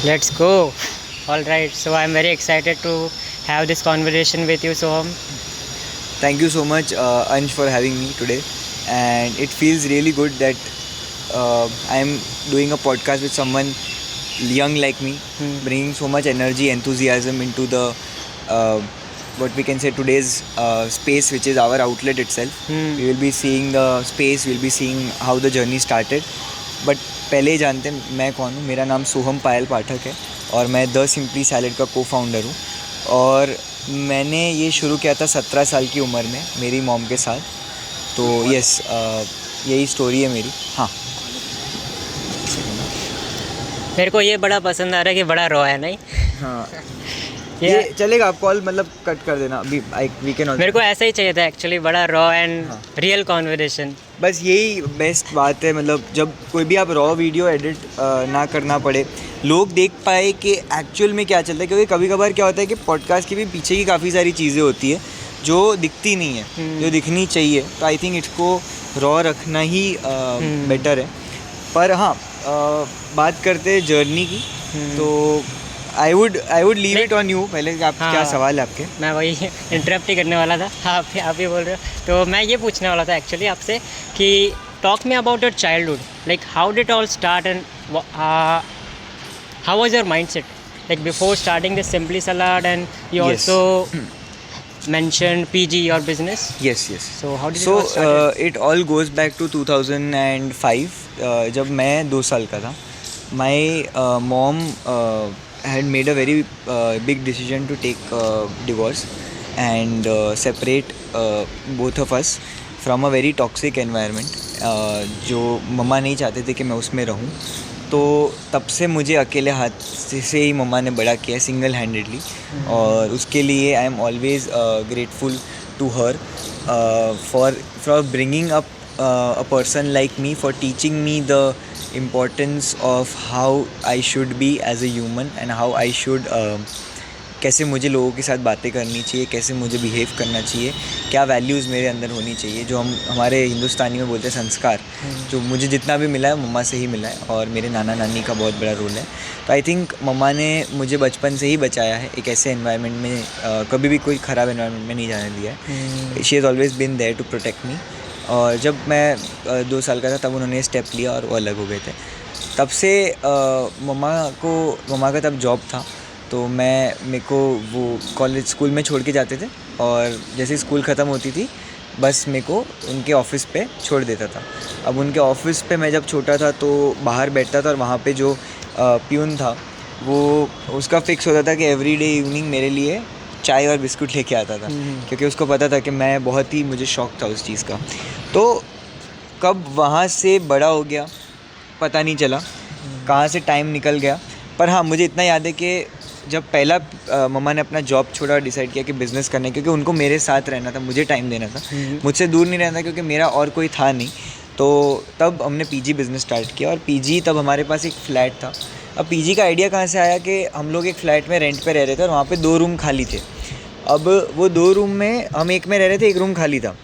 Let's go. All right. So I'm very excited to have this conversation with you, Soham. Thank you so much, Ansh, for having me today. And it feels really good that I'm doing a podcast with someone young like me, bringing so much energy, enthusiasm into the what we can say today's space, which is our outlet itself. We will be seeing the space, we'll be seeing how the journey started. But पहले ही जानते हैं मैं कौन हूँ. मेरा नाम सोहम पायल पाठक है और मैं द सिंपली सैलेड का को फाउंडर हूँ. और मैंने ये शुरू किया था 17 साल की उम्र में मेरी मॉम के साथ. तो यस, यही स्टोरी है मेरी. हाँ, मेरे को ये बड़ा पसंद आ रहा है कि बड़ा रॉ है नहीं. हाँ ये चलेगा. आप कॉल मतलब कट कर देना अभी. We can. मेरे को ऐसा ही चाहिए था एक्चुअली, बड़ा रॉ एंड रियल कॉन्वर्सेशन. बस यही बेस्ट बात है. मतलब जब कोई भी आप रॉ वीडियो एडिट ना करना पड़े, लोग देख पाए कि एक्चुअल में क्या चलता है. क्योंकि कभी कभार क्या होता है कि पॉडकास्ट के भी पीछे की काफ़ी सारी चीज़ें होती है जो दिखती नहीं है, जो दिखनी चाहिए. तो आई थिंक इसको रॉ रखना ही बेटर है. पर हाँ, बात करते हैं जर्नी की. तो I would leave it on you. पहले आप क्या सवाल है आपके? मैं वही इंटरप्ट ही करने वाला था. आप ही बोल रहे हो तो मैं ये पूछने वाला था एक्चुअली आपसे कि talk me about your childhood. Like how did all start and how was your mindset like before starting the Simply Salad, and you Yes. also mentioned PG, your business. Yes. So how did So it all started? it all goes back to 2005. जब मैं 2 साल का था. My mom had made a very big decision to take divorce and separate both of us from a very toxic environment. जो मम्मा नहीं चाहते थे कि मैं उसमें रहूं. तो तब से मुझे अकेले हाथ से ही मम्मा ने बड़ा किया, सिंगल हैंडेडली. और उसके लिए I am always grateful to her for bringing up a person like me, for teaching me the importance of how I should be as a human and how I should कैसे मुझे लोगों के साथ बातें करनी चाहिए, कैसे मुझे बिहेव करना चाहिए, क्या वैल्यूज़ मेरे अंदर होनी चाहिए, जो हम हमारे हिंदुस्तानी में बोलते हैं संस्कार. जो मुझे जितना भी मिला है मम्मा से ही मिला है और मेरे नाना नानी का बहुत बड़ा रोल है. तो आई थिंक मम्मा ने मुझे बचपन से ही बचाया है. एक ऐसे एनवायरनमेंट में कभी भी कोई ख़राब एनवायरनमेंट में नहीं जाने दिया है. She has always been there to protect me. और जब मैं 2 साल का था तब उन्होंने स्टेप लिया और वो अलग हो गए थे. तब से मम्मा का तब जॉब था. तो मेरे को वो कॉलेज स्कूल में छोड़ के जाते थे और जैसे स्कूल ख़त्म होती थी बस मेरे को उनके ऑफ़िस पे छोड़ देता था. अब उनके ऑफ़िस पे मैं जब छोटा था तो बाहर बैठता था और वहाँ पे जो प्यून था वो उसका फिक्स होता था कि एवरीडे इवनिंग मेरे लिए चाय और बिस्कुट लेके आता था. क्योंकि उसको पता था कि मैं बहुत ही, मुझे शौक़ था उस चीज़ का. तो कब वहाँ से बड़ा हो गया पता नहीं चला, कहाँ से टाइम निकल गया. पर हाँ, मुझे इतना याद है कि जब पहला मम्मा ने अपना जॉब छोड़ा और डिसाइड किया कि बिज़नेस करना है, क्योंकि उनको मेरे साथ रहना था, मुझे टाइम देना था, मुझसे दूर नहीं रहना था क्योंकि मेरा और कोई था नहीं. तो तब हमने पीजी बिज़नेस स्टार्ट किया. और पीजी तब हमारे पास एक फ़्लैट था. अब पीजी का आइडिया कहाँ से आया कि हम लोग एक फ़्लैट में रेंट पे रह रहे थे और वहाँ पे 2 रूम खाली थे. अब वो 2 रूम में हम एक में रह रहे थे, एक रूम खाली था.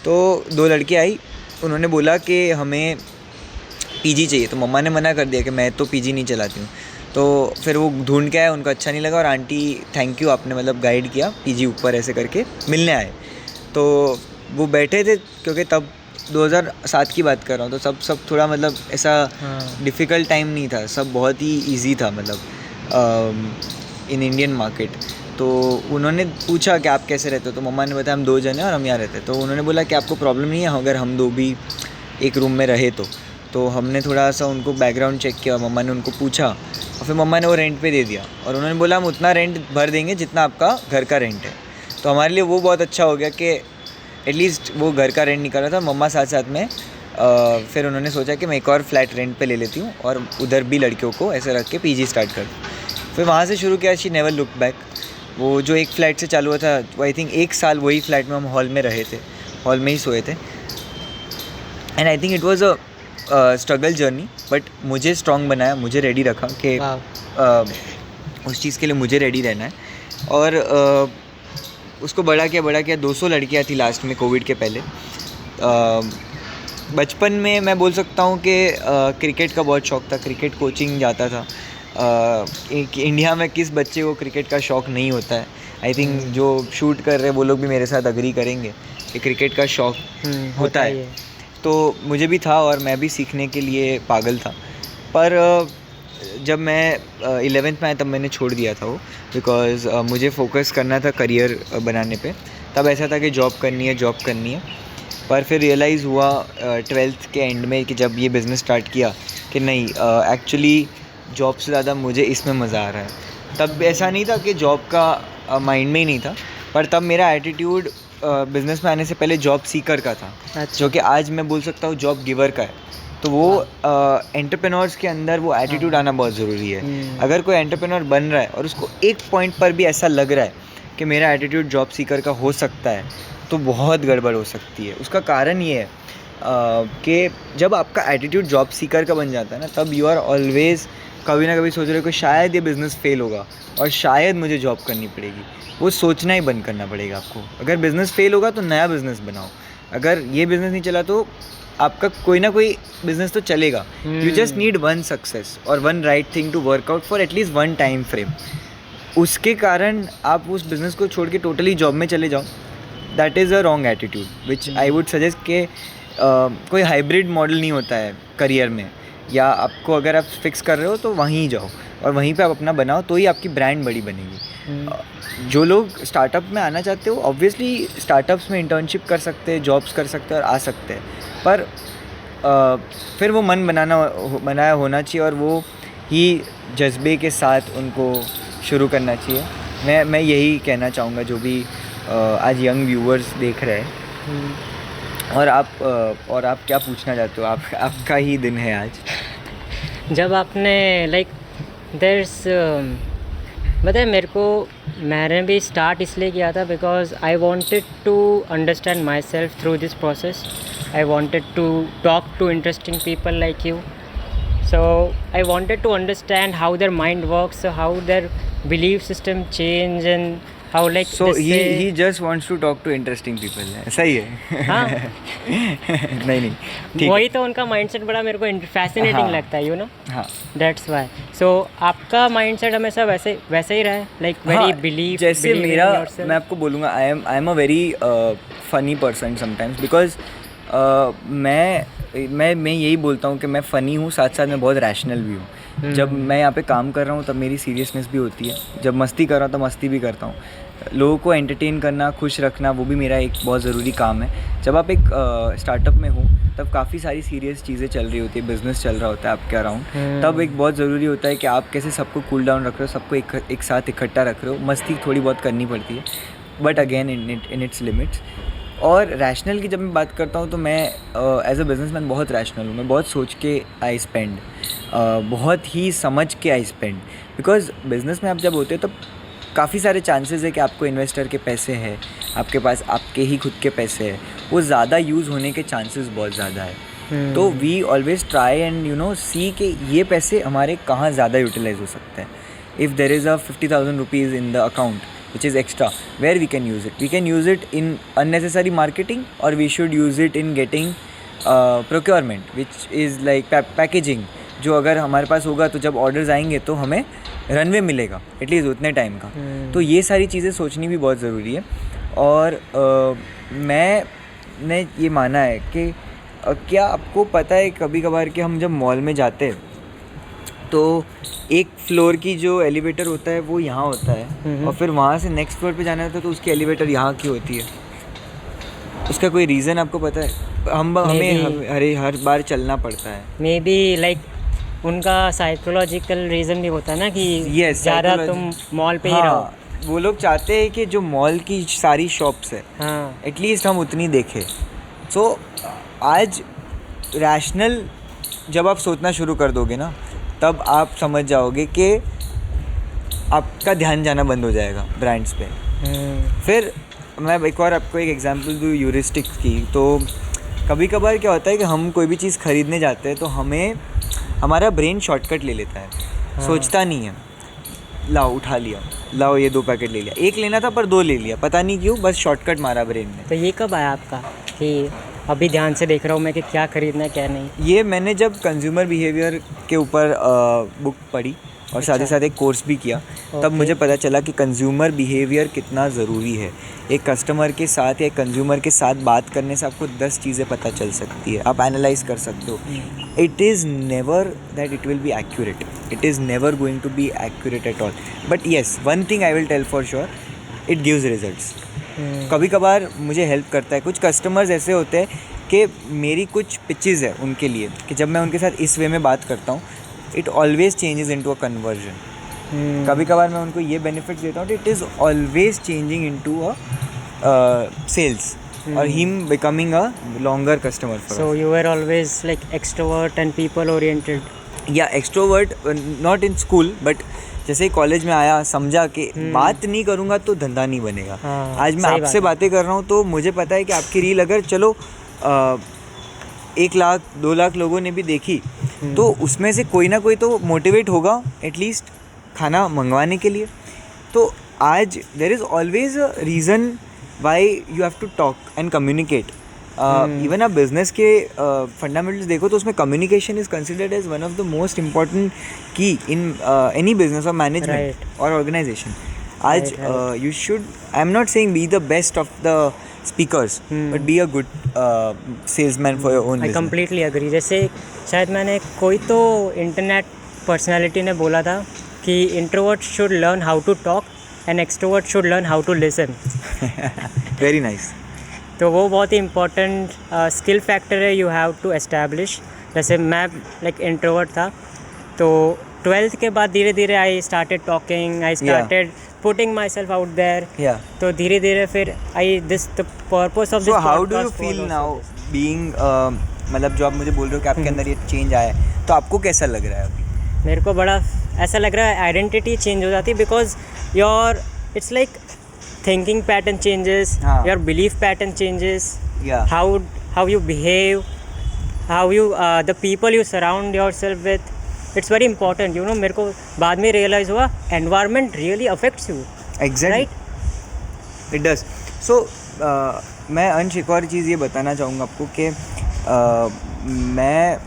तो 2 लड़की आई, उन्होंने बोला कि हमें पीजी चाहिए. तो मम्मा ने मना कर दिया कि मैं तो पीजी नहीं चलाती हूँ. तो फिर वो ढूंढ के आए, उनको अच्छा नहीं लगा और आंटी थैंक यू आपने मतलब गाइड किया, पीजी ऊपर ऐसे करके मिलने आए. तो वो बैठे थे क्योंकि तब 2007 की बात कर रहा हूँ. तो सब थोड़ा मतलब ऐसा डिफ़िकल्ट टाइम नहीं था, सब बहुत ही इजी था मतलब इन इंडियन मार्केट. तो उन्होंने पूछा कि आप कैसे रहते हो. तो मम्मा ने बताया हम 2 जन हैं और हम यहाँ रहते हैं. तो उन्होंने बोला कि आपको प्रॉब्लम नहीं है अगर हम 2 भी एक रूम में रहे तो हमने थोड़ा सा उनको बैकग्राउंड चेक किया. मम्मा ने उनको पूछा और फिर मम्मा ने वो रेंट पे दे दिया और उन्होंने बोला हम उतना रेंट भर देंगे जितना आपका घर का रेंट है. तो हमारे लिए वो बहुत अच्छा हो गया कि एटलीस्ट वो घर का रेंट निकल रहा था. मम्मा साथ साथ में फिर उन्होंने सोचा कि मैं एक और फ्लैट रेंट पे ले लेती हूँ और उधर भी लड़कियों को ऐसे रख के पीजी स्टार्ट कर दूँ. फिर वहाँ से शुरू किया. She never look back. वो जो एक फ़्लैट से चालू हुआ था वो आई थिंक 1 साल वही फ्लैट में हम हॉल में रहे थे, हॉल में ही सोए थे. And I think it was a struggle journey. But मुझे स्ट्रॉन्ग बनाया, मुझे रेडी रखा कि उस चीज़ के लिए मुझे रेडी रहना है. और उसको बड़ा किया. 200 लड़कियाँ थी लास्ट में कोविड के पहले. बचपन में मैं बोल सकता हूँ कि क्रिकेट का बहुत शौक़ था. क्रिकेट कोचिंग जाता था. इंडिया में किस बच्चे को क्रिकेट का शौक़ नहीं होता है। आई थिंक जो शूट कर रहे हैं वो लोग भी मेरे साथ अग्री करेंगे कि क्रिकेट का शौक़ होता है। तो मुझे भी था और मैं भी सीखने के लिए पागल था, पर जब मैं 11th में आया तब मैंने छोड़ दिया था वो, बिकॉज़ मुझे फोकस करना था करियर बनाने पे। तब ऐसा था कि जॉब करनी है, पर फिर रियलाइज़ हुआ 12th के एंड में कि जब ये बिज़नेस स्टार्ट किया कि नहीं, एक्चुअली जॉब से ज़्यादा मुझे इसमें मज़ा आ रहा है। तब ऐसा नहीं था कि जॉब का माइंड में ही नहीं था, पर तब मेरा एटीट्यूड बिज़नेस में आने से पहले जॉब सीकर का था। अच्छा। जो कि आज मैं बोल सकता हूँ जॉब गिवर का है। तो वो एंटरप्रेन्योर्स के अंदर वो एटीट्यूड आना बहुत ज़रूरी है। अगर कोई एंटरप्रेन्योर बन रहा है और उसको एक पॉइंट पर भी ऐसा लग रहा है कि मेरा एटीट्यूड जॉब सीकर का हो सकता है, तो बहुत गड़बड़ हो सकती है। उसका कारण ये है कि जब आपका एटीट्यूड जॉब सीकर का बन जाता है ना, तब यू आर ऑलवेज़ कभी ना कभी सोच रहे हो कि शायद ये बिज़नेस फेल होगा और शायद मुझे जॉब करनी पड़ेगी। वो सोचना ही बंद करना पड़ेगा आपको। अगर बिज़नेस फेल होगा तो नया बिज़नेस बनाओ। अगर ये बिज़नेस नहीं चला तो आपका कोई ना कोई बिज़नेस तो चलेगा। You just need one success और one right thing to work out for at least one time frame. उसके कारण आप उस बिज़नेस को छोड़ के टोटली जॉब में चले जाओ, that is a wrong attitude which I would suggest कि कोई हाइब्रिड मॉडल नहीं होता है करियर में, या आपको अगर आप फिक्स कर रहे हो तो वहीं जाओ और वहीं पे आप अपना बनाओ, तो ही आपकी ब्रांड बड़ी बनेगी। जो लोग स्टार्टअप में आना चाहते हो, ऑब्वियसली स्टार्टअप्स में इंटर्नशिप कर सकते हैं, जॉब्स कर सकते हैं और आ सकते हैं, पर फिर वो मन बनाया होना चाहिए और वो ही जज्बे के साथ उनको शुरू करना चाहिए। मैं यही कहना चाहूँगा जो भी आज यंग व्यूअर्स देख रहे हैं। और आप क्या पूछना चाहते हो? आपका ही दिन है आज। जब आपने देयर्स बताया मेरे को, मैंने भी स्टार्ट इसलिए किया था because I wanted to understand myself through this process. I wanted to talk to interesting people like you, so I wanted to understand how their mind works, how their belief system change and how like so he just wants to talk to interesting people. सही है। हाँ। नहीं ठीक, वही तो उनका mindset बड़ा मेरे को फैसिनेटिंग लगता है, यू नो। हाँ, दैट्स व्हाई। सो आपका माइंडसेट हमेशा वैसे ही रहा है, लाइक वेरी बिलीव। जैसे मेरा, मैं आपको बोलूँगा I am a very funny person sometimes, because मैं यही बोलता हूँ कि मैं फ़नी हूँ, साथ साथ मैं बहुत रैशनल भी हूँ। जब मैं यहाँ पे काम कर रहा हूँ तब मेरी सीरियसनेस भी होती है, जब मस्ती कर रहा हूँ तो मस्ती भी करता हूँ। लोगों को एंटरटेन करना, खुश रखना, वो भी मेरा एक बहुत ज़रूरी काम है। जब आप एक स्टार्टअप में हो तब काफ़ी सारी सीरियस चीज़ें चल रही होती है, बिज़नेस चल रहा होता है आपके अराउंड, तब एक बहुत ज़रूरी होता है कि आप कैसे सबको कूल डाउन रख रहे हो, सबको एक साथ इकट्ठा रख रहे हो। मस्ती थोड़ी बहुत करनी पड़ती है, but again in its limits. और रैशनल की जब मैं बात करता हूँ तो मैं एज अ बिज़नेसमैन बहुत रैशनल हूँ। मैं बहुत सोच के आई स्पेंड, बहुत ही समझ के आई स्पेंड, बिकॉज बिज़नेस में आप जब होते हो तब काफ़ी सारे चांसेस है कि आपको इन्वेस्टर के पैसे हैं, आपके पास आपके ही खुद के पैसे हैं, वो ज़्यादा यूज़ होने के चांसेस बहुत ज़्यादा है। तो वी ऑलवेज ट्राई एंड सी कि ये पैसे हमारे कहाँ ज़्यादा यूटिलाइज हो सकते हैं। If there is a 50,000 rupees in the account which is extra, where we can use it. We can use it in unnecessary marketing, or we should use it in getting procurement, which is like packaging, जो अगर हमारे पास होगा तो जब orders आएंगे तो हमें runway मिलेगा एटलीस्ट उतने टाइम का। तो ये सारी चीज़ें सोचनी भी बहुत ज़रूरी है। और मैंने ये माना है कि क्या आपको पता है कभी कभार कि हम जब मॉल में जाते हैं तो एक फ्लोर की जो एलिवेटर होता है वो यहाँ होता है, और फिर वहाँ से नेक्स्ट फ्लोर पे जाना होता है तो उसकी एलिवेटर यहाँ की होती है। उसका कोई रीज़न आपको पता है? हमें हर बार चलना पड़ता है। मे बी लाइक उनका साइकोलॉजिकल रीज़न भी होता है ना कि ज़्यादा तुम मॉल पे ही रहो। वो लोग चाहते हैं कि जो मॉल की सारी शॉप्स है, हाँ, एटलीस्ट हम उतनी देखें। सो आज रैशनल जब आप सोचना शुरू कर दोगे ना, तब आप समझ जाओगे कि आपका ध्यान जाना बंद हो जाएगा ब्रांड्स पे। फिर मैं एक और आपको एक एग्जांपल दूँ यूरिस्टिक्स की। तो कभी कभार क्या होता है कि हम कोई भी चीज़ ख़रीदने जाते हैं तो हमारा ब्रेन शॉर्टकट ले लेता है। हाँ। सोचता नहीं है, लाओ उठा लिया, लाओ ये 2 पैकेट ले लिया, एक लेना था पर 2 ले लिया, पता नहीं क्यों, बस शॉर्टकट मारा ब्रेन ने। तो ये कब आया आपका कि अभी ध्यान से देख रहा हूँ मैं कि क्या ख़रीदना है क्या नहीं? ये मैंने जब कंज्यूमर बिहेवियर के ऊपर बुक पढ़ी और साथ ही अच्छा। साथ एक कोर्स भी किया। तब ओके। मुझे पता चला कि कंज्यूमर बिहेवियर कितना ज़रूरी है। एक कस्टमर के साथ या एक कंज्यूमर के साथ बात करने से आपको 10 चीज़ें पता चल सकती है, आप एनालाइज कर सकते हो। It is never that it will be accurate, it is never going to be accurate at all, but yes one thing I will tell for sure, it gives results. कभी कभार मुझे हेल्प करता है। कुछ customers ऐसे होते हैं कि मेरी कुछ पिचेज़ है उनके लिए कि जब मैं उनके साथ इस वे में बात करता हूँ, it always changes into a conversion. कभी कभार मैं उनको ये बेनिफिट्स देता हूँ, it is always changing into a sales और him becoming a longer customer for So you were always like extrovert and people oriented. या extrovert, not in school but जैसे ही कॉलेज में आया समझा कि बात नहीं करूँगा तो धंधा नहीं बनेगा। हाँ, आज मैं सही बात आपसे है। बातें कर रहा हूँ तो मुझे पता है कि आपकी रील अगर चलो 1 लाख 2 लाख लोगों ने भी देखी तो उसमें से कोई ना कोई तो मोटिवेट होगा एटलीस्ट खाना मंगवाने के लिए। तो आज there is always a reason why you have to talk and communicate. Even आप बिजनेस के फंडामेंटल्स देखो तो उसमें communication is considered as one of the most important key in any business और मैनेजमेंट और ऑर्गेनाइजेशन। आज you should, I am not saying be the best of the speakers but be a good salesman for your own I business. Completely agree. जैसे शायद मैंने कोई तो internet personality ने बोला था कि introvert should learn how to talk and extrovert should learn how to listen. Very nice. तो वो बहुत ही इम्पोर्टेंट स्किल फैक्टर है, यू हैव टू एस्टैब्लिश। जैसे मैं लाइक इंट्रोवर्ट था तो 12th के बाद धीरे धीरे I started talking, I started putting my self out there. या तो धीरे धीरे फिर I this the purpose of this. So how do you feel now being, मतलब जो आप मुझे बोल रहे हो कि आपके अंदर ये चेंज आया है, तो आपको कैसा लग रहा है अभी? मेरे को बड़ा ऐसा लग रहा है आइडेंटिटी चेंज हो जाती है, because your it's like thinking pattern changes, हाँ. Your belief pattern changes, Yeah. how you behave, how you the people you surround yourself with, it's very important, you know। मेरे को बाद में रियलाइज़ हुआ environment really affects you, Exactly. right? It does. So मैं अंश एक और चीज़ ये बताना चाहूँगा आपको कि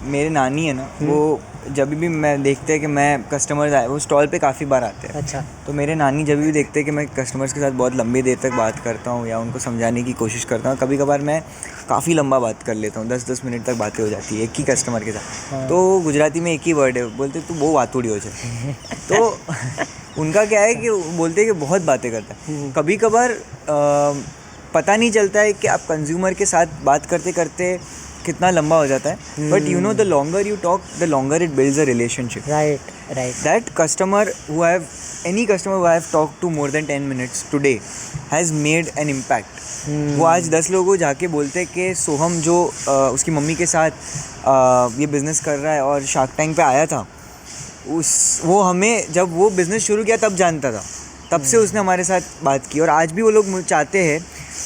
मेरे नानी है ना, वो जब भी मैं देखते हैं कि मैं कस्टमर्स आए, वो स्टॉल पे काफ़ी बार आते हैं। अच्छा। तो मेरे नानी जब भी देखते हैं कि मैं कस्टमर्स के साथ बहुत लंबी देर तक बात करता हूँ या उनको समझाने की कोशिश करता हूँ, कभी कभार मैं काफ़ी लंबा बात कर लेता हूँ, 10-10 मिनट तक बातें हो जाती है एक ही कस्टमर के साथ। तो गुजराती में एक ही वर्ड है, बोलते तो वो वातुड़ी हो जाए। तो उनका क्या है कि वो बोलते हैं कि बहुत बातें करता है। कभी कभार पता नहीं चलता है कि आप कंज्यूमर के साथ बात करते करते कितना लंबा हो जाता है, but you know the longer you talk the longer it builds a relationship. right That customer who have, any customer who I have talked to more than 10 minutes today has made an impact. वो आज 10 लोगों को जाके बोलते कि सोहम जो उसकी mummy के साथ ये बिज़नेस कर रहा है और शार्क टैंक पे आया था, वो हमें जब वो बिज़नेस शुरू किया तब जानता था, तब से उसने हमारे साथ बात की। और आज भी वो लोग चाहते हैं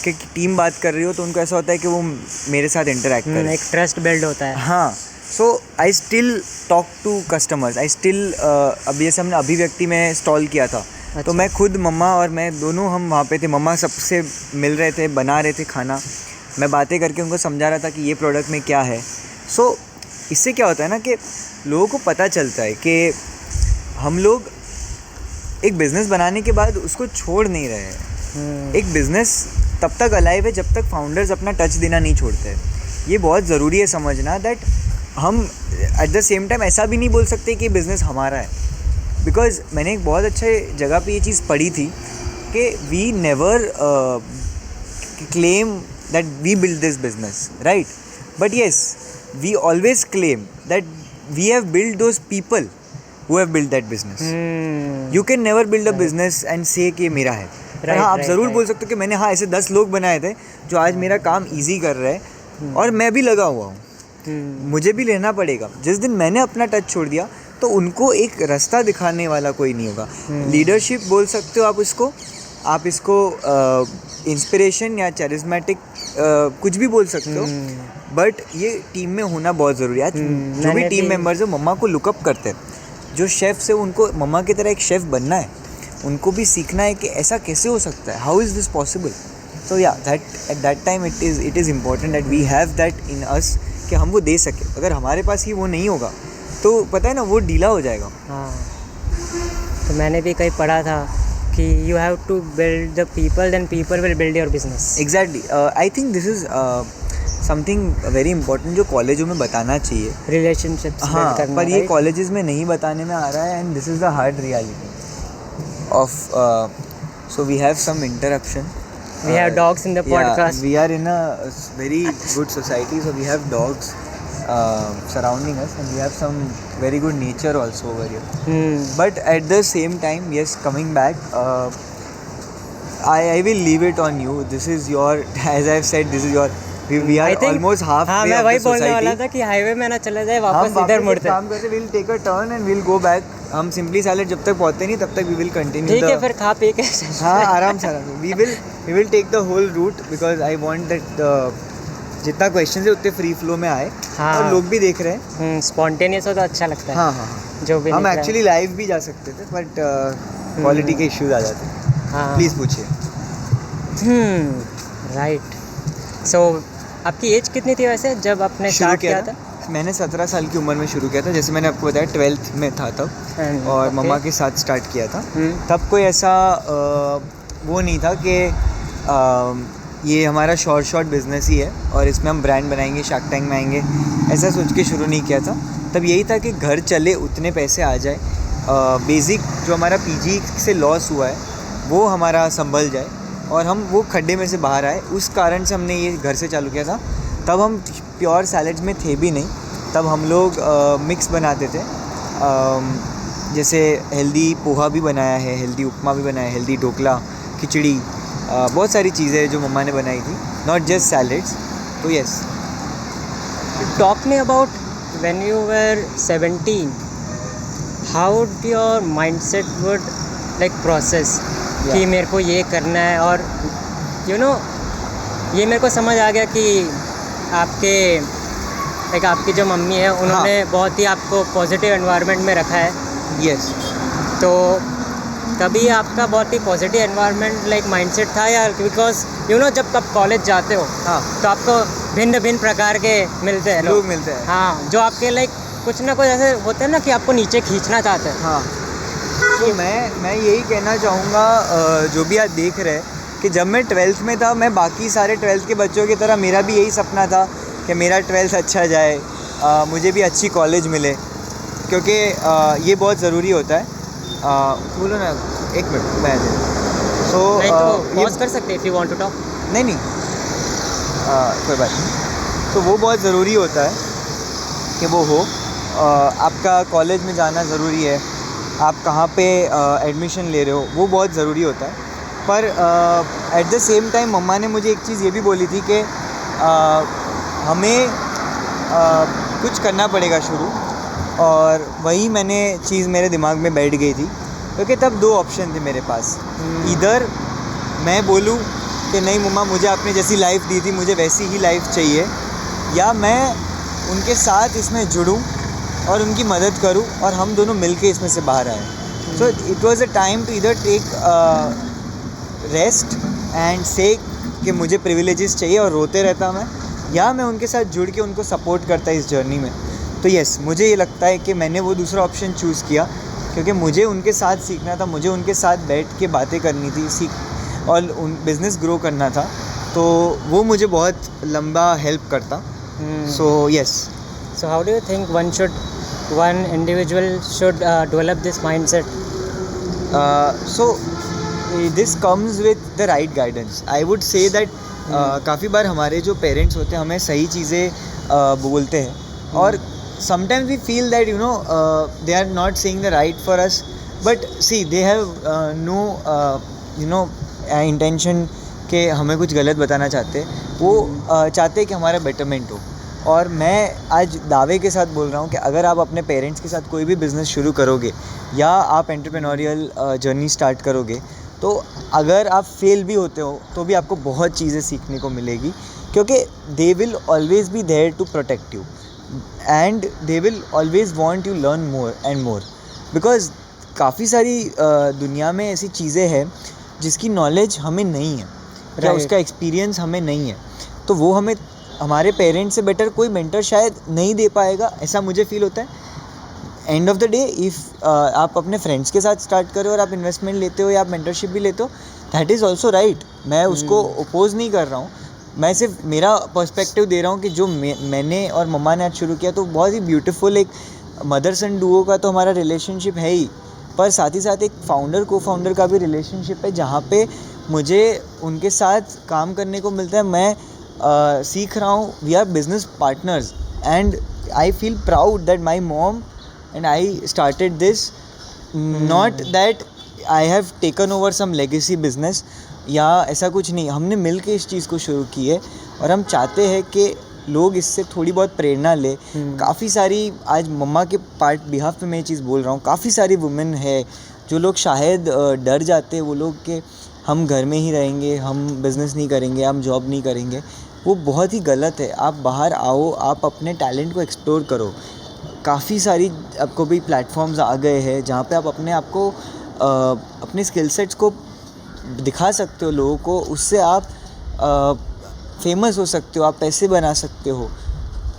कि टीम बात कर रही हो तो उनको ऐसा होता है कि वो मेरे साथ इंटरेक्ट करें, एक ट्रस्ट बिल्ड होता है। हाँ। So I still talk to customers, I still, अभी जैसे हमने अभिव्यक्ति में स्टॉल किया था, तो मैं खुद, मम्मा और मैं दोनों हम वहाँ पे थे। मम्मा सबसे मिल रहे थे, बना रहे थे खाना, मैं बातें करके उनको समझा रहा था कि ये प्रोडक्ट में क्या है। सो इससे क्या होता है ना कि लोगों को पता चलता है कि हम लोग एक बिज़नेस बनाने के बाद उसको छोड़ नहीं रहे हैं। एक बिज़नेस तब तक अलाइव है जब तक फाउंडर्स अपना टच देना नहीं छोड़ते हैं। ये बहुत ज़रूरी है समझना, दैट हम एट द सेम टाइम ऐसा भी नहीं बोल सकते कि बिज़नेस हमारा है। बिकॉज मैंने एक बहुत अच्छे जगह पे ये चीज़ पढ़ी थी कि we never claim that we build this business, right, but yes we always claim that we have build those people who have built that business. You can never build a business and say कि मेरा है। हाँ, आप ज़रूर बोल सकते हो कि मैंने ऐसे 10 लोग बनाए थे जो आज मेरा काम ईजी कर रहे हैं और मैं भी लगा हुआ हूँ, मुझे भी लेना पड़ेगा। जिस दिन मैंने अपना टच छोड़ दिया तो उनको एक रास्ता दिखाने वाला कोई नहीं होगा। लीडरशिप बोल सकते हो आप इसको इंस्पिरेशन या चैरिस्मेटिक कुछ भी बोल सकते हो, बट ये टीम में होना बहुत ज़रूरी है। जो भी टीम मेम्बर्स है मम्मा को लुकअप करते हैं, जो शेफ़ से उनको मम्मा की तरह एक शेफ़ बनना है, उनको भी सीखना है कि ऐसा कैसे हो सकता है, how is this possible. So या that at that time it is important that we have that in us कि हम वो दे सकें। अगर हमारे पास ही वो नहीं होगा तो पता है ना, वो ढीला हो जाएगा। तो मैंने भी कहीं पढ़ा था कि you have to build the people, then people will build your business. Exactly, I think this is something very important जो कॉलेजों में बताना चाहिए। रिलेशनशिप्स हाँ, बिल्ड करना, पर ये right? कॉलेजेस में नहीं बताने में आ रहा है, and this is the hard reality of so we have some interruption. We have dogs in the podcast. We are in a very good society, so we have dogs surrounding us, and we have some very good nature also over here. But at the same time, yes, coming back, I will leave it on you. This is your, as I've said, this is your. We are almost halfway हाँ, मैं of वही the बोलने वाला society. था कि highway में ना चला जाए, हम वापस इधर मुड़ते। काम करते, we'll take a turn and we'll go back. हम सिंपली सैलेड जब तक पहुंचते नहीं तब तक we will continue. ठीक है, फिर खा पी के हाँ, आराम से आराम से. We will take the whole route because I want that जितना क्वेश्चन है उतने फ्री फ्लो में आए. हाँ. और लोग भी देख रहे हैं. स्पॉन्टेनियस हो तो अच्छा लगता है. हाँ हाँ हाँ. जो भी हम एक्चुअली लाइव भी जा सकते थे, बट क्वालिटी के इश्यूज आ जाते हैं. हाँ. प्लीज़ पूछिए. राइट. सो आपकी एज कितनी थी वैसे जब आपने स्टार्ट किया था? मैंने 17 साल की उम्र में शुरू किया था, जैसे मैंने आपको बताया 12th में था तब, और मम्मा के साथ स्टार्ट किया था. तब कोई ऐसा वो नहीं था कि ये हमारा शॉर्ट बिजनेस ही है और इसमें हम ब्रांड बनाएंगे, शार्क टैंक में आएंगे, ऐसा सोच के शुरू नहीं किया था. तब यही था कि घर चले, उतने पैसे आ जाए, बेसिक जो हमारा पीजी से लॉस हुआ है वो हमारा संभल जाए और हम वो खड्डे में से बाहर आए. उस कारण से हमने ये घर से चालू किया था. तब हम प्योर सैलेड्स में थे भी नहीं. तब हम लोग मिक्स बनाते थे, जैसे हेल्दी पोहा भी बनाया है, हेल्दी उपमा भी बनाया है, हेल्दी ढोकला, खिचड़ी, बहुत सारी चीज़ें जो मम्मा ने बनाई थी, नॉट जस्ट सैलेड्स. तो yes. Talk me about when you were 17, how your mindset would like process कि मेरे को ये करना है, और यू नो ये मेरे को समझ आ गया कि आपकी जो मम्मी है उन्होंने बहुत ही आपको पॉजिटिव एनवायरनमेंट में रखा है. यस. तो तभी आपका बहुत ही पॉजिटिव एनवायरनमेंट लाइक माइंडसेट था, या बिकॉज यू नो जब आप कॉलेज जाते हो हाँ, तो आपको भिन्न भिन्न प्रकार के मिलते हैं लोग मिलते हैं. हाँ, जो आपके लाइक कुछ ना कुछ ऐसे होते हैं ना कि आपको नीचे खींचना चाहते हैं. हाँ. तो मैं यही कहना चाहूँगा, जो भी आप देख रहे हैं, कि जब मैं 12th में था, मैं बाकी सारे 12th के बच्चों की तरह मेरा भी यही सपना था कि मेरा 12th अच्छा जाए, मुझे भी अच्छी कॉलेज मिले, क्योंकि ये बहुत ज़रूरी होता है. बोलो ना, एक मिनट मैं तो पॉज कर सकते हैं if you want to talk. नहीं, कोई बात नहीं. तो वो बहुत ज़रूरी होता है कि वो हो. आपका कॉलेज में जाना ज़रूरी है, आप कहाँ पे एडमिशन ले रहे हो वो बहुत ज़रूरी होता है. पर एट द सेम टाइम मम्मा ने मुझे एक चीज़ ये भी बोली थी कि हमें कुछ करना पड़ेगा शुरू, और वही मैंने चीज़ मेरे दिमाग में बैठ गई थी, क्योंकि तब दो ऑप्शन थे मेरे पास. इधर मैं बोलूँ कि नहीं मम्मा, मुझे आपने जैसी लाइफ दी थी मुझे वैसी ही लाइफ चाहिए, या मैं उनके साथ इसमें जुड़ूँ और उनकी मदद करूँ और हम दोनों मिलके इसमें से बाहर आए. So it was a time to इधर टेक रेस्ट एंड से कि मुझे प्रिविलेजेस चाहिए और रोते रहता मैं, या मैं उनके साथ जुड़ के उनको सपोर्ट करता इस जर्नी में. तो यस, मुझे ये लगता है कि मैंने वो दूसरा ऑप्शन चूज़ किया, क्योंकि मुझे उनके साथ सीखना था, मुझे उनके साथ बैठ के बातें करनी थी, और बिज़नेस ग्रो करना था. तो वो मुझे बहुत लंबा हेल्प करता. So yes. So how do you think one individual should develop this mindset? So this comes with the right guidance. I would say that काफ़ी बार हमारे जो पेरेंट्स होते हैं हमें सही चीज़ें बोलते हैं, और sometimes we feel that they are not saying the right for us, but see they have no intention कि हमें कुछ गलत बताना चाहते. वो चाहते हैं कि हमारा बेटरमेंट हो. और मैं आज दावे के साथ बोल रहा हूँ कि अगर आप अपने पेरेंट्स के साथ कोई भी बिज़नेस शुरू करोगे या आप एंटरप्रेन्योरियल जर्नी स्टार्ट करोगे, तो अगर आप फेल भी होते हो तो भी आपको बहुत चीज़ें सीखने को मिलेगी, क्योंकि they will always be there to protect you and they will always want you learn more and more. Because काफ़ी सारी दुनिया में ऐसी चीज़ें हैं जिसकी नॉलेज हमें नहीं है, या उसका एक्सपीरियंस हमें नहीं है. तो वो हमें हमारे पेरेंट्स से बेटर कोई मेंटर शायद नहीं दे पाएगा, ऐसा मुझे फ़ील होता है. End of the day if आप अपने फ्रेंड्स के साथ स्टार्ट करो और आप इन्वेस्टमेंट लेते हो या आप मेंटरशिप भी लेते हो, दैट इज़ ऑल्सो राइट। मैं उसको अपोज नहीं कर रहा हूँ, मैं सिर्फ मेरा पर्सपेक्टिव दे रहा हूँ कि जो मैंने और मम्मा ने आज शुरू किया तो बहुत ही ब्यूटीफुल एक मदर सन डुओ का तो हमारा रिलेशनशिप है ही, पर साथ ही साथ एक फाउंडर को फाउंडर का भी रिलेशनशिप है जहाँ पे मुझे उनके साथ काम करने को मिलता है। मैं सीख रहा हूँ, we are business partners and I feel proud that my mom and I started this, not that I have taken over some legacy business या ऐसा कुछ नहीं। हमने मिल के इस चीज़ को शुरू की है और हम चाहते हैं कि लोग इससे थोड़ी बहुत प्रेरणा ले। काफ़ी सारी, आज मम्मा के पार्ट बिहाफ पे मैं ये चीज़ बोल रहा हूँ, काफ़ी सारी वुमेन है जो लोग शायद डर जाते हैं, वो लोग कि हम घर में ही रहेंगे, हम बिज़नेस नहीं करेंगे, हम जॉब नहीं करेंगे। वो बहुत ही गलत है। आप बाहर आओ, आप अपने टैलेंट को एक्सप्लोर करो। काफ़ी सारी आपको भी प्लेटफॉर्म्स आ गए हैं जहाँ पे आप अपने आप को अपने स्किल सेट्स को दिखा सकते हो लोगों को, उससे आप फेमस हो सकते हो, आप पैसे बना सकते हो।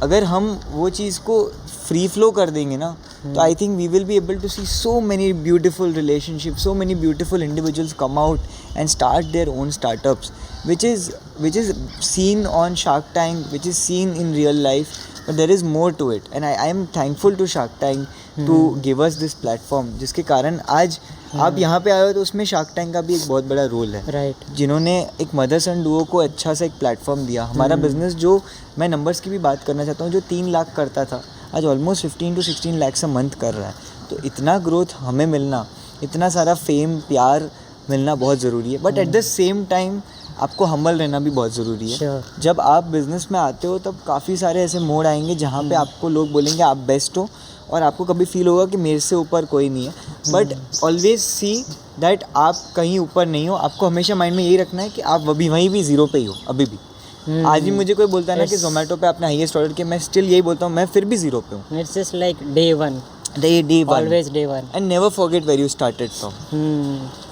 अगर हम वो चीज़ को फ्री फ्लो कर देंगे ना, तो I think we will be able to see so many beautiful relationship, so many beautiful individuals come out and start their own startups, which is seen on Shark Tank, which is seen in real life, but there is more to it, and I am thankful to Shark Tank to give us this platform, जिसके कारण आज आप यहाँ पे आए हो। तो उसमें Shark Tank का भी एक बहुत बड़ा रोल है, राइट, जिन्होंने एक मदर सन डुओ को अच्छा सा एक प्लेटफॉर्म दिया। हमारा बिजनेस, जो मैं नंबर्स की भी बात करना चाहता हूँ, जो 3 लाख करता था आज almost 15 to 16 lakhs a month कर रहा है। तो इतना ग्रोथ हमें मिलना, इतना सारा फेम प्यार मिलना बहुत ज़रूरी है, but at the same time आपको हम्बल रहना भी बहुत ज़रूरी है। Sure. जब आप बिज़नेस में आते हो तब काफ़ी सारे ऐसे मोड़ आएंगे जहाँ पे आपको लोग बोलेंगे आप बेस्ट हो, और आपको कभी फील होगा कि मेरे से ऊपर कोई नहीं है। बट ऑलवेज सी दैट आप कहीं ऊपर नहीं हो। आपको हमेशा माइंड में यही रखना है कि आप अभी वहीं भी ज़ीरो पे ही हो, अभी भी। आज भी मुझे कोई बोलता है ना कि जोमेटो पे आपने हाईएस्ट ऑर्डर किया, मैं स्टिल यही बोलता हूँ, मैं फिर भी ज़ीरो पे हूँ। It's just like day one, always day one, and never forget where you started from.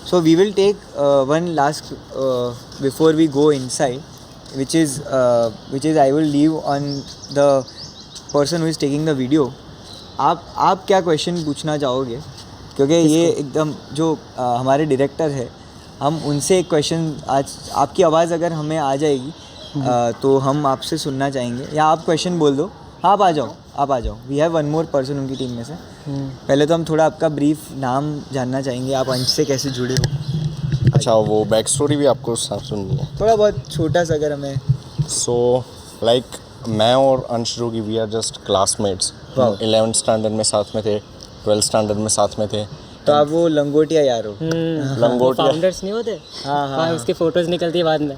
So we will take one last before we go inside, which is I will leave on the person who is taking the video. आप क्या question पूछना चाहोगे, क्योंकि ये एकदम जो हमारे director है, हम उनसे एक क्वेश्चन, आज आपकी आवाज़ अगर हमें आ जाएगी तो हम आपसे सुनना चाहेंगे, या आप क्वेश्चन बोल दो। आप आ जाओ। We have one more person उनकी टीम में से। पहले तो हम थोड़ा आपका ब्रीफ नाम जानना चाहेंगे, आप अंश से कैसे जुड़े हो। अच्छा, वो बैक स्टोरी भी आपको साथ सुननी है? थोड़ा बहुत छोटा सा अगर हमें। सो लाइक मैं और Ansh Jogi, we are just classmates. 11th standard में साथ में थे, 12th स्टैंडर्ड में साथ में थे। तो आप वो लंगोटिया यार हो। लंगोटिया फाउंडर्स नहीं होते? हाँ, उसकी फोटोज निकलती है बाद में।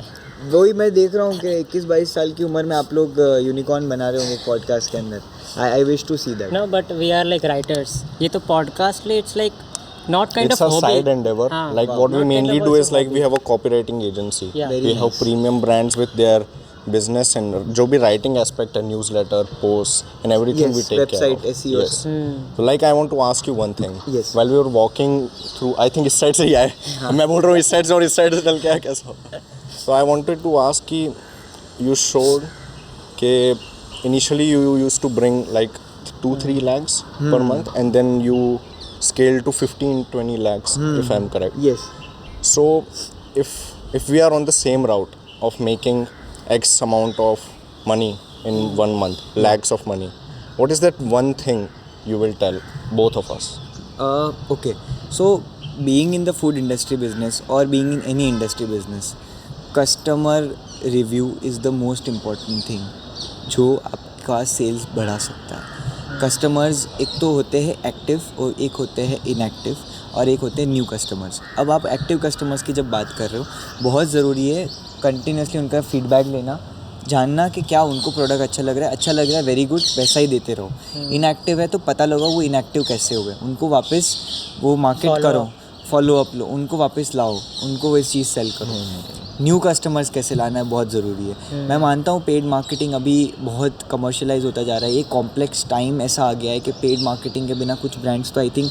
वही मैं देख रहा हूँ कि 21-22 साल की उम्र में आप लोग यूनिकॉर्न बना रहे होंगे पॉडकास्ट के अंदर। I wish to see that. No, but we are like writers. ये तो पॉडकास्ट ले, it's like not kind it's of a hobby. side endeavor. Like what we Not mainly kind of do is also like hobby. we have a copywriting agency. Yeah. We have premium brands with their business and जो भी writing aspect and newsletter, posts and everything we take website, care of. SEO. Yes. So like I want to ask you one thing. Yes. While we were walking through, I think इस side से ही आए। मैं बोल रहा हूँ इस side से, और इस side से चल के आया कैसा? So I wanted to ask कि you showed कि initially you used to bring like 2-3 lakhs per month, and then you scale to 15-20 lakhs if I'm correct. Yes. So if we are on the same route of making X amount of money in 1 month, lakhs of money, what is that one thing you will tell both of us? Okay, so being in the food industry business or being in any industry business, customer review is the most important thing जो आपका sales बढ़ा सकता है। Customers एक तो होते हैं active और एक होते हैं इनएक्टिव और एक होते हैं न्यू कस्टमर्स। अब आप एक्टिव कस्टमर्स की जब बात कर रहे हो, बहुत ज़रूरी है कंटिन्यूसली उनका फीडबैक लेना, जानना कि क्या उनको प्रोडक्ट अच्छा लग रहा है, वेरी गुड, वैसा ही देते रहो। इनएक्टिव है तो पता लगाओ वो इनएक्टिव कैसे हो गए, उनको वापस वो मार्केट करो, फॉलो अप लो, उनको वापस लाओ, उनको वो इस चीज़ सेल करो। न्यू कस्टमर्स कैसे लाना है बहुत ज़रूरी है। मैं मानता हूँ पेड मार्केटिंग अभी बहुत कमर्शियलाइज होता जा रहा है। ये कॉम्प्लेक्स टाइम ऐसा आ गया है कि पेड मार्केटिंग के बिना कुछ ब्रांड्स तो आई थिंक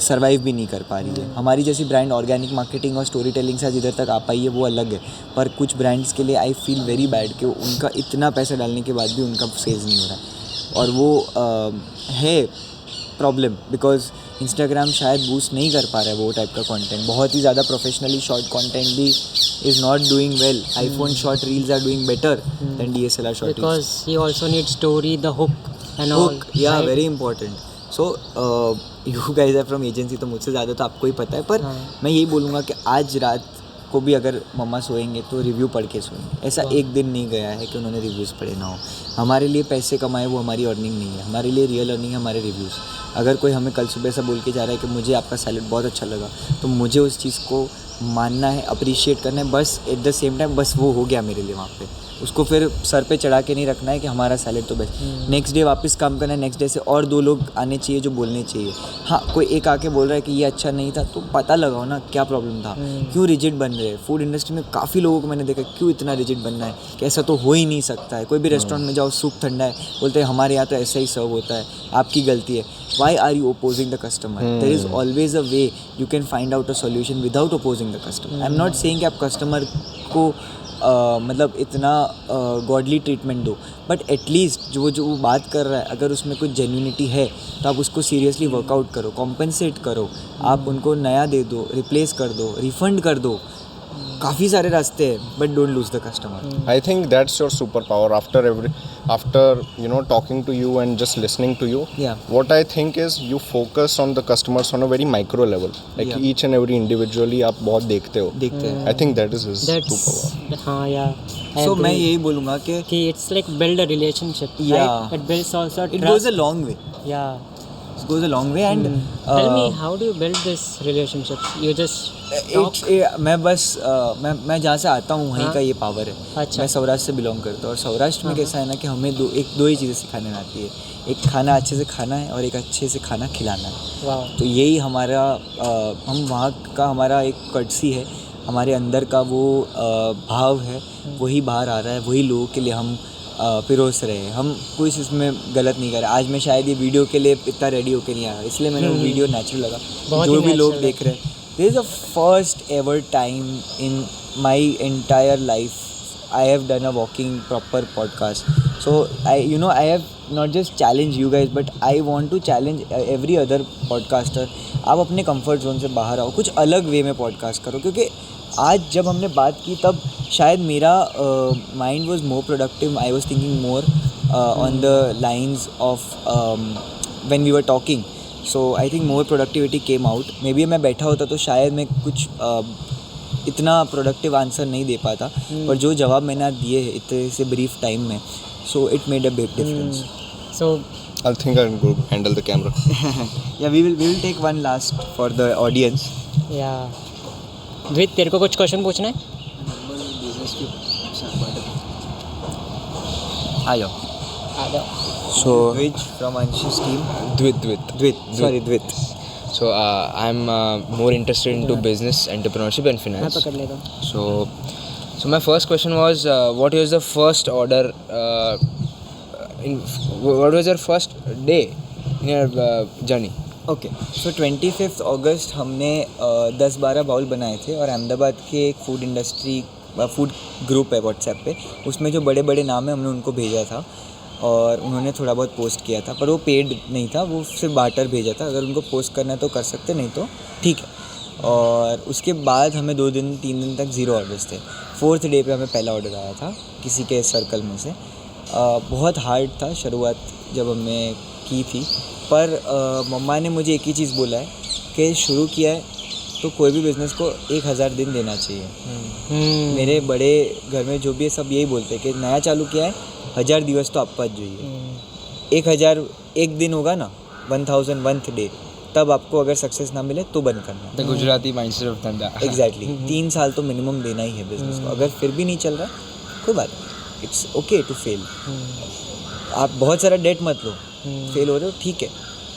सर्वाइव भी नहीं कर पा रही है। हमारी जैसी ब्रांड ऑर्गेनिक मार्केटिंग और स्टोरी टेलिंग से आज इधर तक आ पाई है, वो अलग है। पर कुछ ब्रांड्स के लिए आई फील वेरी बैड कि उनका इतना पैसा डालने के बाद भी उनका सेल्स नहीं हो रहा है। और वो है प्रॉब्लम, बिकॉज इंस्टाग्राम शायद बूस्ट नहीं कर पा रहा है वो टाइप का कंटेंट. बहुत ही ज़्यादा प्रोफेशनली शॉर्ट कंटेंट भी is not doing well. IPhone short reels are doing better than DSLR short reels. Because he also needs story, the hook and all. Hook, yeah, right? very important. So you guys are from agency, तो मुझसे ज़्यादा तो आपको ही पता है. पर मैं यही बोलूँगा कि आज रात को भी अगर मम्मा सोएंगे तो रिव्यू पढ़ के सोएंगे. ऐसा एक दिन नहीं गया है कि उन्होंने रिव्यूज़ पढ़े ना हो. हमारे लिए पैसे कमाए वो हमारी अर्निंग नहीं है. हमारे लिए रियल अर्निंग है हमारे रिव्यूज़. अगर कोई हमें कल सुबह से बोल के जा रहा है कि मुझे आपका सैलेड बहुत अच्छा लगा, तो मुझे उस चीज़ को मानना है, अप्रिशिएट करना है. बस एट द सेम टाइम बस वो हो गया मेरे लिए वहाँ पे. उसको फिर सर पे चढ़ा के नहीं रखना है कि हमारा सैलेड तो बेस्ट. नेक्स्ट डे वापस काम करना है. नेक्स्ट डे से और 2 लोग आने चाहिए जो बोलने चाहिए. हाँ, कोई एक आके बोल रहा है कि ये अच्छा नहीं था, तो पता लगाओ ना क्या प्रॉब्लम था, क्यों रिजिड बन रहे हैं. फूड इंडस्ट्री में काफ़ी लोगों को मैंने देखा क्यों इतना रिजिड बनना है कि ऐसा तो हो ही नहीं सकता है. कोई भी रेस्टोरेंट में जाओ, सूप ठंडा है, बोलते हैं हमारे यहाँ तो ऐसा ही सर्व होता है, आपकी गलती है. Why are you opposing the customer? There is always a way you can find out a solution without opposing the customer. I'm not saying कि आप कस्टमर को मतलब इतना गॉडली ट्रीटमेंट दो, बट एटलीस्ट जो वो बात कर रहा है अगर उसमें कुछ जेन्युइनिटी है तो आप उसको सीरियसली वर्कआउट करो, कॉम्पनसेट करो. आप उनको नया दे दो, रिप्लेस कर दो, रिफंड कर दो. काफ़ी सारे रास्ते हैं, but don't lose the customer. I think that's your superpower. After you know talking to you and just listening to you, Yeah. what I think is you focus on the customers on a very micro level, like Yeah. each and every individually आप बहुत देखते हो. देखते हैं. I think that is his That's superpower. हाँ yeah. I So मैं agree. यही बोलूँगा कि कि it's like build a relationship. Yeah. Right? It builds also it trust. goes a long way. Yeah. It goes a long way and Tell me, how do you build this relationships? You just talk. मैं बस मैं जहाँ से आता हूँ वहीं हाँ? का ये पावर है. अच्छा. मैं सौराष्ट्र से बिलोंग करता हूँ और सौराष्ट्र में कैसा है ना कि हमें दो ही चीज़ें सिखाने में आती है. एक खाना अच्छे से खाना है और एक अच्छे से खाना खिलाना है. Wow. तो यही हमारा हम वहाँ का हमारा एक कर्टसी है. हमारे अंदर का वो भाव है, वही बाहर आ रहा है, वही लोगों के लिए हम पिरोस रहे हैं. हम कुछ इसमें गलत नहीं कर रहे. आज मैं शायद ये वीडियो के लिए इतना रेडी होकर नहीं आया, इसलिए मैंने वो वीडियो नेचुरल लगा. बहुत जो ही भी लोग natural देख रहे हैं, this is the first ever time in my entire life I have done a walking proper podcast. So I have not just challenged you guys, but I want to challenge every other podcaster. आप अपने comfort zone से बाहर आओ, कुछ अलग वे में podcast करो. क्योंकि आज जब हमने बात की तब शायद मेरा mind was more productive. I was thinking more on the lines of when we were talking. So I think more productivity came out. Maybe मैं बैठा होता तो शायद मैं कुछ इतना प्रोडक्टिव आंसर नहीं दे पाता. पर जो जवाब मैंने आज दिए इतने से ब्रीफ टाइम में, so it made a big difference. So I think I'll go handle the camera. या we will take one last for the audience. yeah. द्वित, तेरे को कुछ क्वेश्चन पूछना है? आ जाओ. So Which from Anshu's team? Dwit. So I'm more interested into business, entrepreneurship, and मैं finance. पकड़ लेता हूँ. So my first question was, what was the first order? What was your first day in your journey? Okay, so 25 अगस्त हमने 10-12 bowl बनाए थे और अहमदाबाद के एक फूड ग्रुप है व्हाट्सएप पे. उसमें जो बड़े बड़े नाम हैं हमने उनको भेजा था और उन्होंने थोड़ा बहुत पोस्ट किया था, पर वो पेड नहीं था, वो सिर्फ बार्टर भेजा था. अगर उनको पोस्ट करना है तो कर सकते, नहीं तो ठीक है. और उसके बाद हमें 2-3 दिन तक 0 ऑर्डर्स थे. 4th डे पे हमें पहला ऑर्डर आया था किसी के सर्कल में से. बहुत हार्ड था शुरुआत जब हमने की थी, पर मम्मा ने मुझे एक ही चीज़ बोला है कि शुरू किया है तो कोई भी बिज़नेस को 1000 दिन देना चाहिए. मेरे बड़े घर में जो भी है सब यही बोलते हैं कि नया चालू किया है 1000 दिवस तो आपको જોઈએ. 1000 एक दिन होगा ना, 1000th डे, तब आपको अगर सक्सेस ना मिले तो बंद करना. The Gujarati mindset of धंधा. एग्जैक्टली 3 साल तो मिनिमम देना ही है बिज़नेस को. अगर फिर भी नहीं चल रहा कोई बात नहीं, इट्स ओके टू फेल. आप बहुत सारा डेट मत लो, फेल हो रहे हो ठीक है,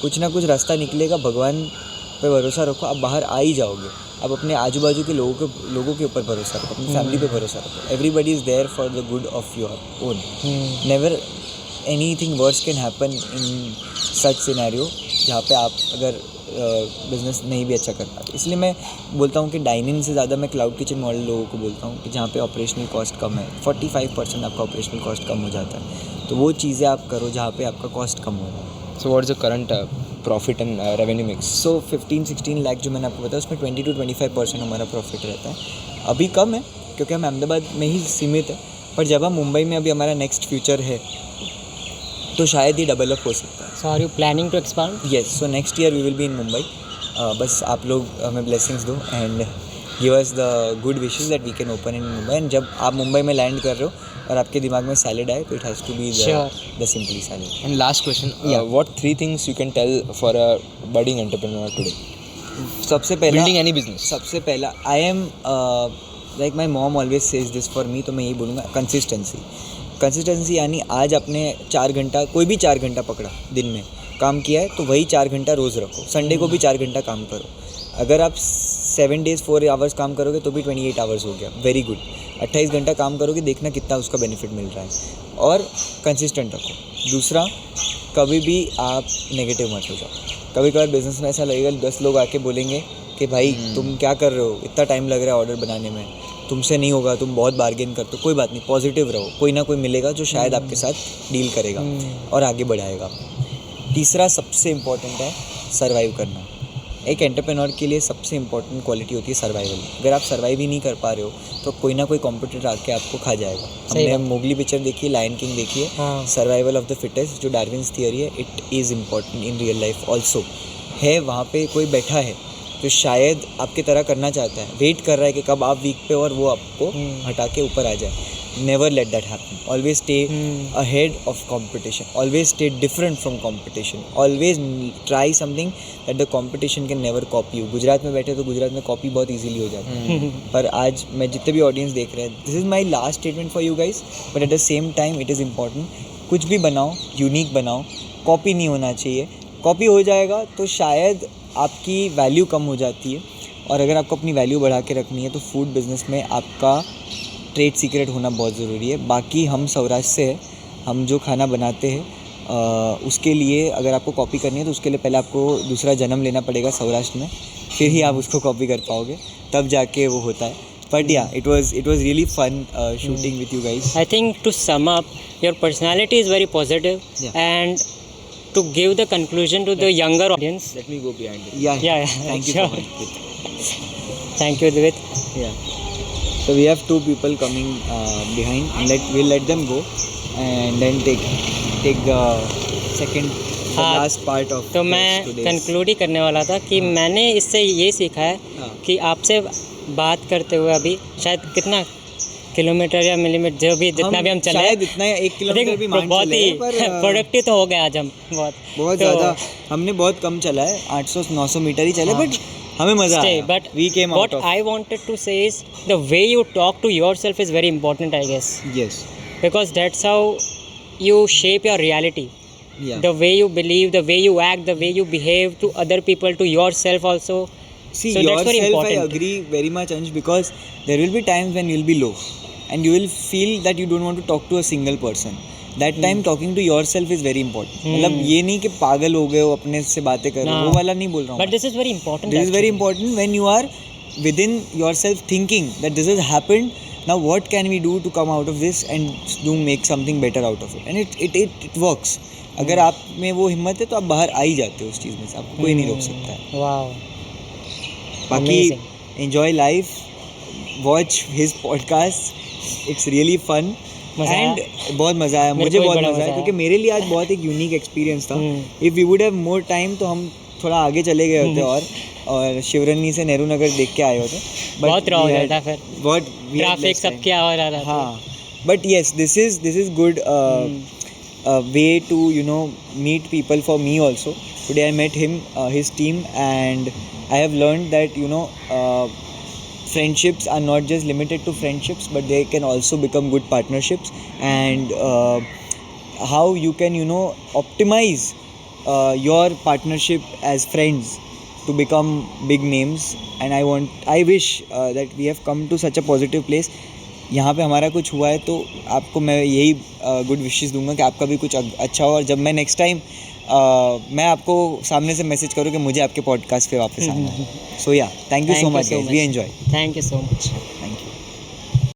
कुछ ना कुछ रास्ता निकलेगा. भगवान पे भरोसा रखो, आप बाहर आ ही जाओगे. आप अपने आजू बाजू के लोगों के ऊपर भरोसा रखो, अपनी फैमिली पे भरोसा रखो. Everybody is there for the good of your own. Never anything worse can happen in such scenario जहाँ पे आप अगर बिज़नेस नहीं भी अच्छा कर पाते. इसलिए मैं बोलता हूँ कि डाइनिंग से ज़्यादा मैं क्लाउड किचन मॉडल लोगों को बोलता हूँ कि जहाँ पे ऑपरेशनल कॉस्ट कम है. 45% आपका ऑपरेशनल कॉस्ट कम हो जाता है. तो वो चीज़ें आप करो जहाँ पे आपका कॉस्ट कम हो रहा है. So what is the current profit and revenue mix? सो 15-16 लाख जो मैंने आपको बताया उसमें 20-25% हमारा प्रॉफिट रहता है. अभी कम है क्योंकि हम अहमदाबाद में ही सीमित है, पर जब हम मुंबई में अभी हमारा नेक्स्ट फ्यूचर है तो शायद ही डेवलप हो सकता है. So are you planning to expand? Yes, so next year we will be in Mumbai. बस आप लोग हमें ब्लेसिंग्स दो and give us the good wishes that we can open in Mumbai. And जब आप मुंबई में लैंड कर रहे हो और आपके दिमाग में सैलेड आए तो it has to be the simply salad. And last question, what 3 things you can tell for a budding entrepreneur today? सबसे पहला Building any business. सबसे पहला I am like my mom always says this for me, तो मैं यही बोलूँगा consistency यानी आज आपने 4 घंटा कोई भी 4 घंटा पकड़ा दिन में काम किया है तो वही 4 घंटा रोज़ रखो. संडे को भी 4 घंटा काम करो. अगर आप 7 days 4 आवर्स काम करोगे तो भी 28 आवर्स हो गया, वेरी गुड. 28 घंटा काम करोगे, देखना कितना उसका बेनिफिट मिल रहा है. और कंसिस्टेंट रखो. दूसरा, कभी भी आप नेगेटिव मत हो जाओ. कभी कभार बिजनेस में ऐसा लगेगा 10 लोग आके बोलेंगे कि भाई तुम क्या कर रहे हो, इतना टाइम लग रहा है ऑर्डर बनाने में, तुमसे नहीं होगा, तुम बहुत बार्गेन करते हो. कोई बात नहीं, पॉजिटिव रहो. कोई ना कोई मिलेगा जो शायद आपके साथ डील करेगा और आगे बढ़ाएगा. तीसरा सबसे इम्पॉर्टेंट है सर्वाइव करना. एक एंटरप्रेन्योर के लिए सबसे इम्पॉर्टेंट क्वालिटी होती है सर्वाइवल. अगर आप सर्वाइव ही नहीं कर पा रहे हो तो कोई ना कोई कॉम्पिटिटर आके आपको खा जाएगा. हमने मोगली पिक्चर देखी है, लायन किंग देखी है. सर्वाइवल ऑफ द फिटेस्ट जो डार्विन्स थियरी है, it is important in real life also. है वहाँ पे कोई बैठा है जो शायद आपकी तरह करना चाहता है, वेट कर रहा है कि कब आप वीक पे और वो आपको हटा के ऊपर आ जाए. Never let that happen. Always stay ahead of competition. Always stay different from competition. Always try something that the competition can never copy you. Gujarat में बैठे तो गुजरात में कॉपी बहुत इजीली हो जाती है. पर आज मैं जितने भी ऑडियंस देख रहे हैं, this is my last statement for you guys, but at the same time it is important. कुछ भी बनाओ, यूनिक बनाओ. कॉपी नहीं होना चाहिए. कॉपी हो जाएगा तो शायद आपकी वैल्यू कम हो जाती है. और अगर आपको अपनी वैल्यू बढ़ा के रखनी है तो फूड बिज़नेस में आपका ट्रेड सीक्रेट होना बहुत ज़रूरी है. बाकी हम सौराष्ट्र से हैं, हम जो खाना बनाते हैं उसके लिए अगर आपको कॉपी करनी है तो उसके लिए पहले आपको दूसरा जन्म लेना पड़ेगा सौराष्ट्र में, फिर ही आप उसको कॉपी कर पाओगे, तब जाके वो होता है. But yeah it was really fun shooting with you guys. I think to sum up, your personality is very positive. Yeah. And to give the conclusion to the younger audience. Let me go behind it. Yeah. Thank you so sure. much. Thank you, Divit. Yeah. So we have 2 people coming behind, and we'll let them go, and then take the last part of. तो मैं conclude ही करने वाला था कि मैंने इससे ये सीखा है कि आपसे बात करते हुए अभी शायद कितना किलोमीटर या मिलीमीटर जो भी जितना भी हम चले, शायद इतना 1 किलोमीटर भी मान बहुत चले ही हैं, पर प्रोडक्टिव तो हो गया आज हम बहुत ज़्यादा. हमने बहुत कम चला है, 800-900 मीटर ही चले, बट हमें मज़ा आया. But we came what out of. I wanted to say is the way you talk to yourself is very important, I guess, Yes. because that's how you shape your reality. Yeah. The way you believe, the way you act, the way you behave to other people, to yourself also. See, So that's very yourself, I important. agree very much, Ansh, because there will be times when you'll be low and you will feel that you don't want to talk to a single person. That time talking to yourself is very important. मतलब ये नहीं कि पागल हो गए हो अपने से बातें कर रहे हो, वो वाला नहीं बोल रहा हूँ. But this is very important. This is very important when you are within yourself thinking that this has happened. Now what can we do to come out of this and do make something better out of it? And it works. अगर आप में वो हिम्मत है तो आप बाहर आ ही जाते हो उस चीज़ में से, आपको कोई नहीं रोक सकता है. Wow. बाकी Amazing. enjoy life, watch his podcast. It's really fun. मज़ा आया? एंड बहुत मज़ा आया, मेरे मुझे को भी बहुत बड़ा मज़ा आया मज़ा क्योंकि मेरे लिए आज बहुत एक यूनिक एक्सपीरियंस था. If we would have more time तो हम थोड़ा आगे चले गए होते और शिवरनी से नेहरू नगर देख के आए होते. बहुत रहा हो जाता फिर, बहुत ट्रैफिक सबके आ रहा था. हाँ, but yes, this is good way to meet people for me also. Today I met him, his team, and I have learned that friendships are not just limited to friendships, but they can also become good partnerships. And how you can optimize your partnership as friends to become big names. And I wish that we have come to such a positive place. यहाँ पे हमारा कुछ हुआ है तो आपको मैं यही गुड विशेस दूंगा कि आपका भी कुछ अच्छा हो, और जब मैं नेक्स्ट टाइम मैं आपको सामने से मैसेज करूँ कि मुझे आपके पॉडकास्ट पे वापस आना है. So yeah, thank you so much, we enjoy. Thank you so much. Thank you.